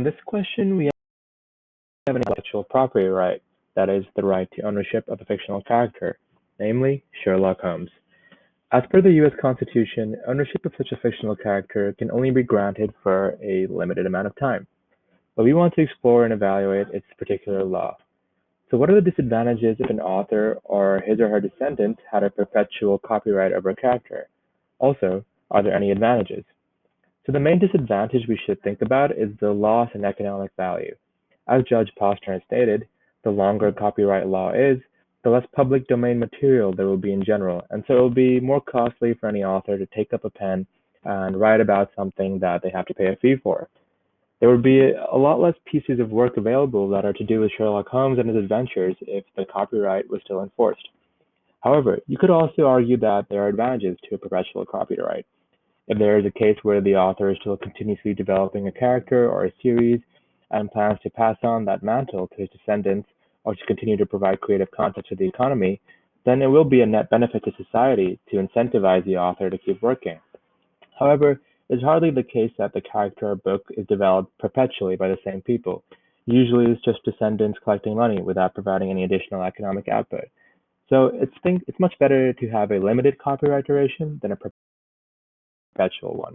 In this question, we have an intellectual property right, that is, the right to ownership of a fictional character, namely Sherlock Holmes. As per the US Constitution, ownership of such a fictional character can only be granted for a limited amount of time, but we want to explore and evaluate its particular law. So, what are the disadvantages if an author or his or her descendants had a perpetual copyright over a character? Also, are there any advantages? So the main disadvantage we should think about is the loss in economic value. As Judge Posner has stated, the longer copyright law is, the less public domain material there will be in general, and so it will be more costly for any author to take up a pen and write about something that they have to pay a fee for. There would be a lot less pieces of work available that are to do with Sherlock Holmes and his adventures if the copyright was still enforced. However, you could also argue that there are advantages to a perpetual copyright. If there is a case where the author is still continuously developing a character or a series and plans to pass on that mantle to his descendants or to continue to provide creative content to the economy, then it will be a net benefit to society to incentivize the author to keep working. However, it is hardly the case that the character or book is developed perpetually by the same people. Usually it's just descendants collecting money without providing any additional economic output. So it's much better to have a limited copyright duration than a perpetual one.